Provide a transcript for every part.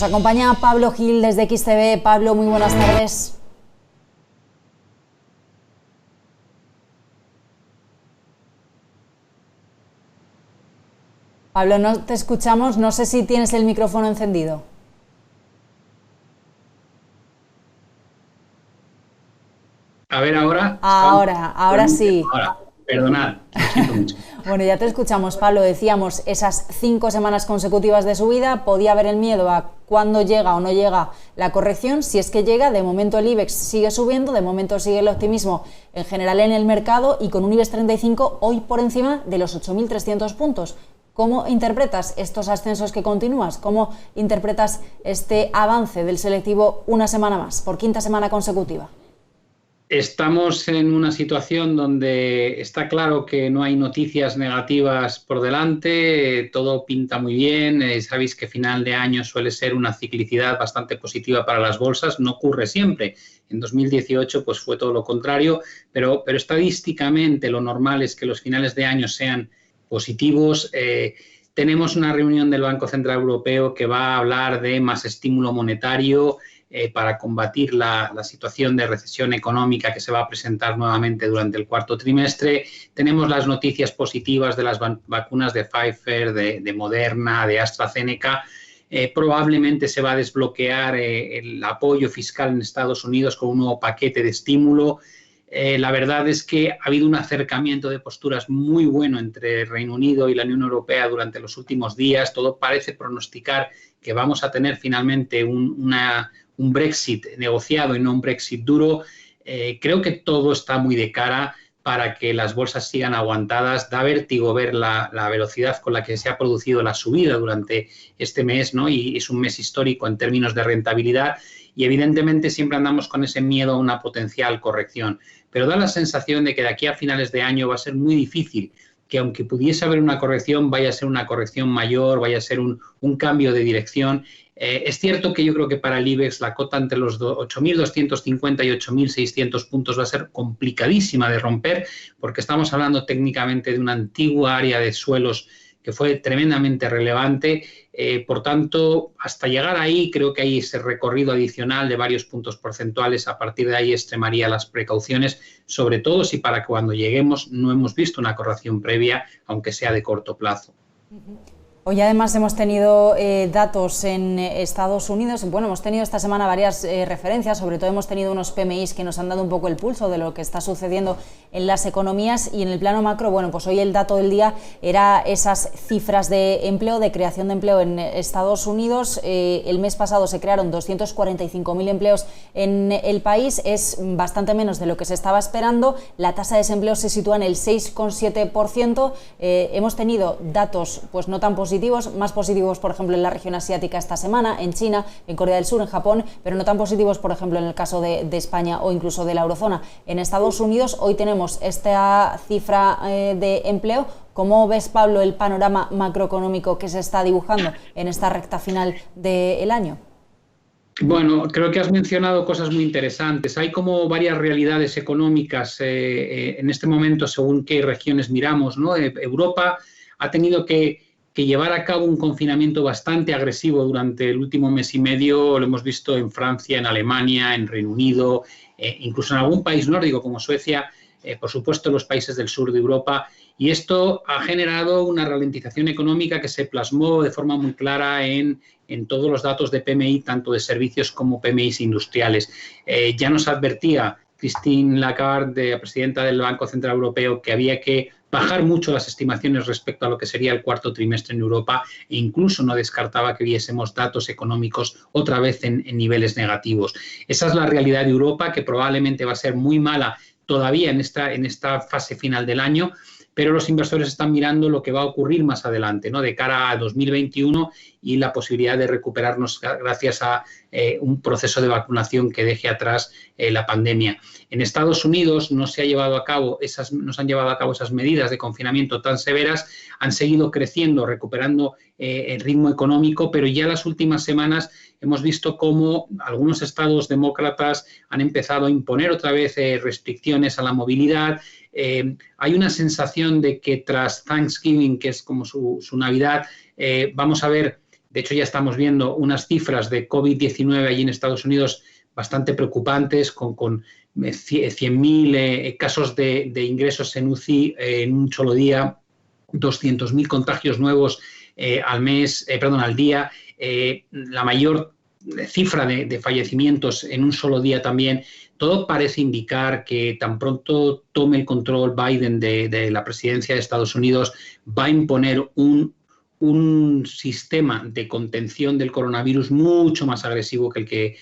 Nos acompaña Pablo Gil desde XTB. Pablo, muy buenas tardes. Pablo, no te escuchamos, no sé si tienes el micrófono encendido. A ver, ahora. Ahora sí. Ahora, perdonad, lo siento mucho. Bueno, ya te escuchamos, Pablo. Decíamos, esas 5 semanas consecutivas de subida, podía haber el miedo a cuándo llega o no llega la corrección. Si es que llega, de momento el IBEX sigue subiendo, de momento sigue el optimismo en general en el mercado y con un IBEX 35 hoy por encima de los 8.300 puntos. ¿Cómo interpretas estos ascensos que continúas? ¿Cómo interpretas este avance del selectivo una semana más, por 5ª semana consecutiva? Estamos en una situación donde está claro que no hay noticias negativas por delante, todo pinta muy bien, sabéis que final de año suele ser una ciclicidad bastante positiva para las bolsas, no ocurre siempre, en 2018 pues fue todo lo contrario, pero estadísticamente lo normal es que los finales de año sean positivos. Tenemos una reunión del Banco Central Europeo que va a hablar de más estímulo monetario para combatir la situación de recesión económica que se va a presentar nuevamente durante el 4º trimestre. Tenemos las noticias positivas de las vacunas de Pfizer, de Moderna, de AstraZeneca. Probablemente se va a desbloquear el apoyo fiscal en Estados Unidos con un nuevo paquete de estímulo. La verdad es que ha habido un acercamiento de posturas muy bueno entre el Reino Unido y la Unión Europea durante los últimos días. Todo parece pronosticar que vamos a tener finalmente un Brexit negociado y no un Brexit duro. Creo que todo está muy de cara para que las bolsas sigan aguantadas. Da vértigo ver la velocidad con la que se ha producido la subida durante este mes, ¿no? Y es un mes histórico en términos de rentabilidad y evidentemente siempre andamos con ese miedo a una potencial corrección. Pero da la sensación de que de aquí a finales de año va a ser muy difícil que aunque pudiese haber una corrección, vaya a ser una corrección mayor, vaya a ser un cambio de dirección. Es cierto que yo creo que para el IBEX la cota entre los 8.250 y 8.600 puntos va a ser complicadísima de romper porque estamos hablando técnicamente de una antigua área de suelos que fue tremendamente relevante. Por tanto, hasta llegar ahí, creo que hay ese recorrido adicional de varios puntos porcentuales. A partir de ahí extremaría las precauciones, sobre todo si para cuando lleguemos no hemos visto una corrección previa, aunque sea de corto plazo. Hoy además hemos tenido datos en Estados Unidos. Bueno, hemos tenido esta semana varias referencias, sobre todo hemos tenido unos PMIs que nos han dado un poco el pulso de lo que está sucediendo en las economías y en el plano macro. Bueno, pues hoy el dato del día era esas cifras de empleo, de creación de empleo en Estados Unidos. El mes pasado se crearon 245.000 empleos en el país, es bastante menos de lo que se estaba esperando. La tasa de desempleo se sitúa en el 6,7%. Hemos tenido datos pues no tan positivos, más positivos por ejemplo en la región asiática esta semana, en China, en Corea del Sur, en Japón, pero no tan positivos por ejemplo en el caso de España o incluso de la eurozona. En Estados Unidos hoy tenemos esta cifra de empleo. ¿Cómo ves, Pablo, el panorama macroeconómico que se está dibujando en esta recta final del año? Bueno, creo que has mencionado cosas muy interesantes. Hay como varias realidades económicas en este momento según qué regiones miramos, ¿no? Europa ha tenido que llevar a cabo un confinamiento bastante agresivo durante el último mes y medio. Lo hemos visto en Francia, en Alemania, en Reino Unido, incluso en algún país nórdico como Suecia, por supuesto en los países del sur de Europa. Y esto ha generado una ralentización económica que se plasmó de forma muy clara en todos los datos de PMI, tanto de servicios como PMIs industriales. Ya nos advertía Christine Lagarde, la presidenta del Banco Central Europeo, que había que bajar mucho las estimaciones respecto a lo que sería el 4º trimestre en Europa e incluso no descartaba que viésemos datos económicos otra vez en niveles negativos. Esa es la realidad de Europa, que probablemente va a ser muy mala todavía en esta fase final del año, pero los inversores están mirando lo que va a ocurrir más adelante, ¿no? De cara a 2021 y la posibilidad de recuperarnos gracias a un proceso de vacunación que deje atrás la pandemia. En Estados Unidos no se han llevado a cabo esas medidas de confinamiento tan severas, han seguido creciendo, recuperando el ritmo económico, pero ya las últimas semanas hemos visto cómo algunos estados demócratas han empezado a imponer otra vez restricciones a la movilidad. Hay una sensación de que tras Thanksgiving, que es como su Navidad, vamos a ver De hecho, ya estamos viendo unas cifras de COVID-19 allí en Estados Unidos bastante preocupantes, con 100.000 casos de ingresos en UCI en un solo día, 200.000 contagios nuevos al día, la mayor cifra de fallecimientos en un solo día también. Todo parece indicar que tan pronto tome el control Biden de la presidencia de Estados Unidos, va a imponer un sistema de contención del coronavirus mucho más agresivo que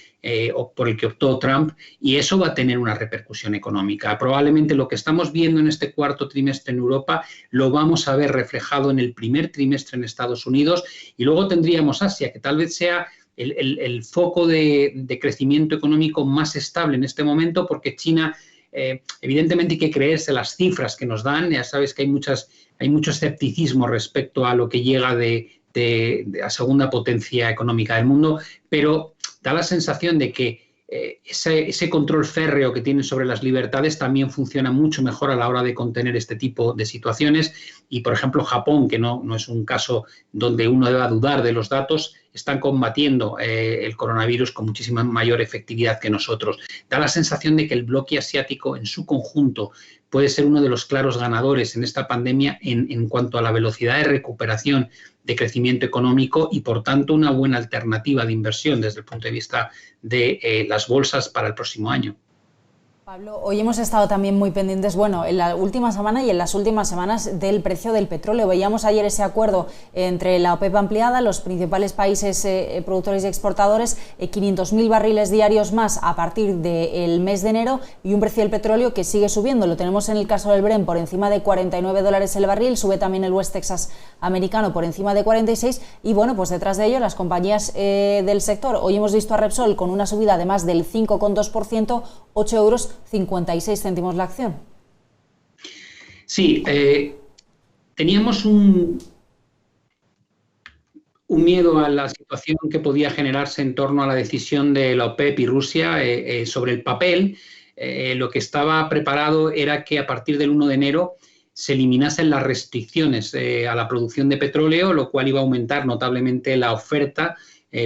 por el que optó Trump, y eso va a tener una repercusión económica. Probablemente lo que estamos viendo en este cuarto trimestre en Europa lo vamos a ver reflejado en el primer trimestre en Estados Unidos, y luego tendríamos Asia, que tal vez sea el foco de crecimiento económico más estable en este momento, porque China, evidentemente hay que creerse las cifras que nos dan. Ya sabes que hay mucho escepticismo respecto a lo que llega de la segunda potencia económica del mundo, pero da la sensación de que ese control férreo que tienen sobre las libertades también funciona mucho mejor a la hora de contener este tipo de situaciones. Y, por ejemplo, Japón, que no es un caso donde uno deba dudar de los datos, están combatiendo el coronavirus con muchísima mayor efectividad que nosotros. Da la sensación de que el bloque asiático en su conjunto puede ser uno de los claros ganadores en esta pandemia en cuanto a la velocidad de recuperación de crecimiento económico, y por tanto una buena alternativa de inversión desde el punto de vista de las bolsas para el próximo año. Pablo, hoy hemos estado también muy pendientes, en la última semana y en las últimas semanas, del precio del petróleo. Veíamos ayer ese acuerdo entre la OPEP ampliada, los principales países productores y exportadores, 500.000 barriles diarios más a partir del mes de enero, y un precio del petróleo que sigue subiendo. Lo tenemos en el caso del Brent por encima de $49 el barril, sube también el West Texas americano por encima de 46, y pues detrás de ello las compañías del sector. Hoy hemos visto a Repsol con una subida de más del 5,2%, 8,56 € la acción. Sí, teníamos un miedo a la situación que podía generarse en torno a la decisión de la OPEP y Rusia. Sobre el papel, lo que estaba preparado era que a partir del 1 de enero se eliminasen las restricciones a la producción de petróleo, lo cual iba a aumentar notablemente la oferta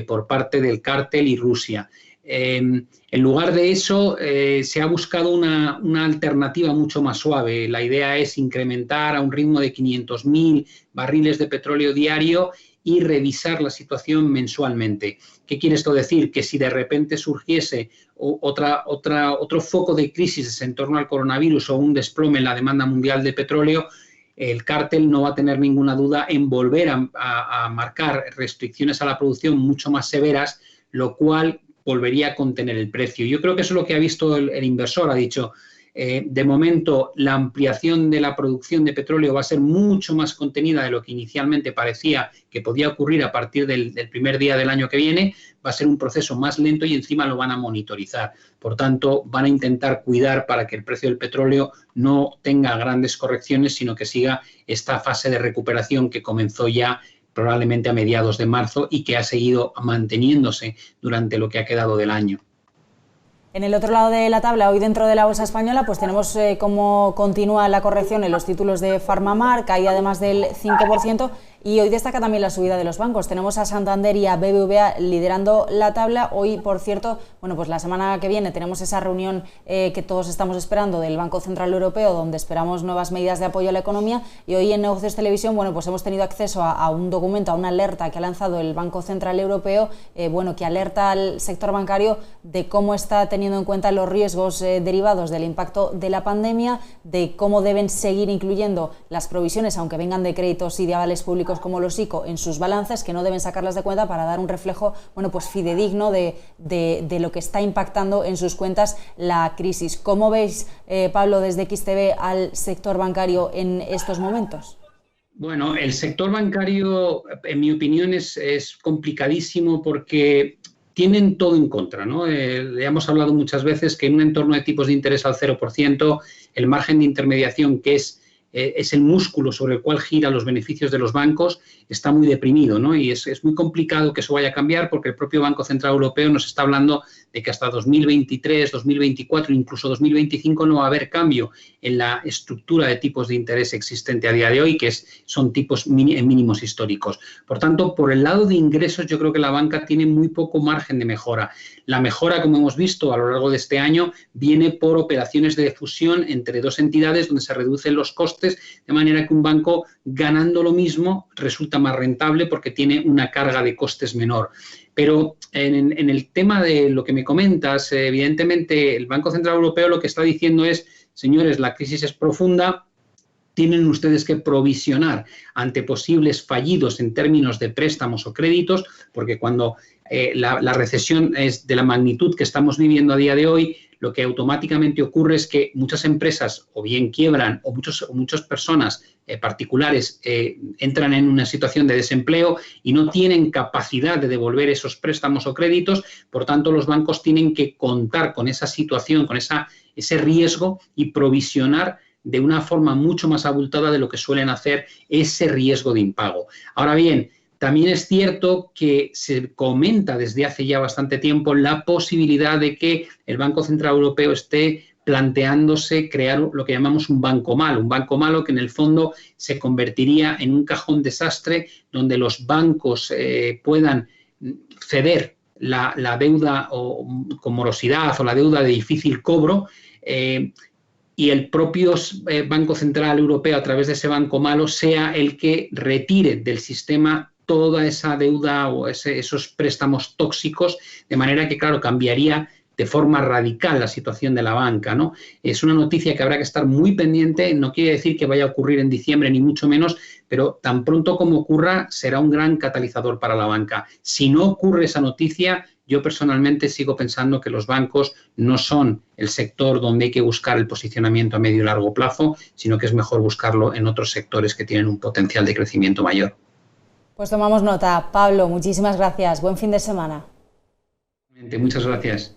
por parte del cártel y Rusia. En lugar de eso, se ha buscado una alternativa mucho más suave. La idea es incrementar a un ritmo de 500.000 barriles de petróleo diario y revisar la situación mensualmente. ¿Qué quiere esto decir? Que si de repente surgiese otro foco de crisis en torno al coronavirus o un desplome en la demanda mundial de petróleo, el cártel no va a tener ninguna duda en volver a marcar restricciones a la producción mucho más severas, lo cual volvería a contener el precio. Yo creo que eso es lo que ha visto el inversor. Ha dicho, de momento, la ampliación de la producción de petróleo va a ser mucho más contenida de lo que inicialmente parecía que podía ocurrir a partir del primer día del año que viene. Va a ser un proceso más lento y encima lo van a monitorizar. Por tanto, van a intentar cuidar para que el precio del petróleo no tenga grandes correcciones, sino que siga esta fase de recuperación que comenzó ya probablemente a mediados de marzo y que ha seguido manteniéndose durante lo que ha quedado del año. En el otro lado de la tabla, hoy dentro de la bolsa española, tenemos cómo continúa la corrección en los títulos de Farmamar, caída de más del 5%, y hoy destaca también la subida de los bancos. Tenemos a Santander y a BBVA liderando la tabla. Hoy, por cierto, la semana que viene tenemos esa reunión que todos estamos esperando del Banco Central Europeo, donde esperamos nuevas medidas de apoyo a la economía, y hoy en Negocios Televisión, hemos tenido acceso a un documento, a una alerta que ha lanzado el Banco Central Europeo, que alerta al sector bancario de cómo está teniendo en cuenta los riesgos derivados del impacto de la pandemia, de cómo deben seguir incluyendo las provisiones, aunque vengan de créditos y de avales públicos como los ICO, en sus balances, que no deben sacarlas de cuenta para dar un reflejo fidedigno de lo que está impactando en sus cuentas la crisis. ¿Cómo veis, Pablo, desde XTV al sector bancario en estos momentos? Bueno, el sector bancario, en mi opinión, es complicadísimo porque tienen todo en contra, ¿no? Ya hemos hablado muchas veces que en un entorno de tipos de interés al 0%, el margen de intermediación, que es es el músculo sobre el cual giran los beneficios de los bancos, está muy deprimido, ¿no? Y es muy complicado que eso vaya a cambiar porque el propio Banco Central Europeo nos está hablando de que hasta 2023, 2024, incluso 2025 no va a haber cambio en la estructura de tipos de interés existente a día de hoy, que son tipos mínimos históricos. Por tanto, por el lado de ingresos, yo creo que la banca tiene muy poco margen de mejora. La mejora, como hemos visto a lo largo de este año, viene por operaciones de fusión entre dos entidades donde se reducen los costes, de manera que un banco ganando lo mismo resulta más rentable porque tiene una carga de costes menor. Pero en el tema de lo que me comentas, evidentemente el Banco Central Europeo lo que está diciendo es, señores, la crisis es profunda, tienen ustedes que provisionar ante posibles fallidos en términos de préstamos o créditos, porque cuando la recesión es de la magnitud que estamos viviendo a día de hoy, lo que automáticamente ocurre es que muchas empresas o bien quiebran o muchas personas particulares entran en una situación de desempleo y no tienen capacidad de devolver esos préstamos o créditos. Por tanto, los bancos tienen que contar con esa situación, con ese riesgo y provisionar de una forma mucho más abultada de lo que suelen hacer ese riesgo de impago. Ahora bien, también es cierto que se comenta desde hace ya bastante tiempo la posibilidad de que el Banco Central Europeo esté planteándose crear lo que llamamos un banco malo que en el fondo se convertiría en un cajón desastre donde los bancos puedan ceder la deuda con morosidad o la deuda de difícil cobro y el propio Banco Central Europeo a través de ese banco malo sea el que retire del sistema toda esa deuda o esos préstamos tóxicos, de manera que, claro, cambiaría de forma radical la situación de la banca, ¿no? Es una noticia que habrá que estar muy pendiente, no quiere decir que vaya a ocurrir en diciembre ni mucho menos, pero tan pronto como ocurra será un gran catalizador para la banca. Si no ocurre esa noticia, yo personalmente sigo pensando que los bancos no son el sector donde hay que buscar el posicionamiento a medio y largo plazo, sino que es mejor buscarlo en otros sectores que tienen un potencial de crecimiento mayor. Pues tomamos nota. Pablo, muchísimas gracias. Buen fin de semana. Muchas gracias.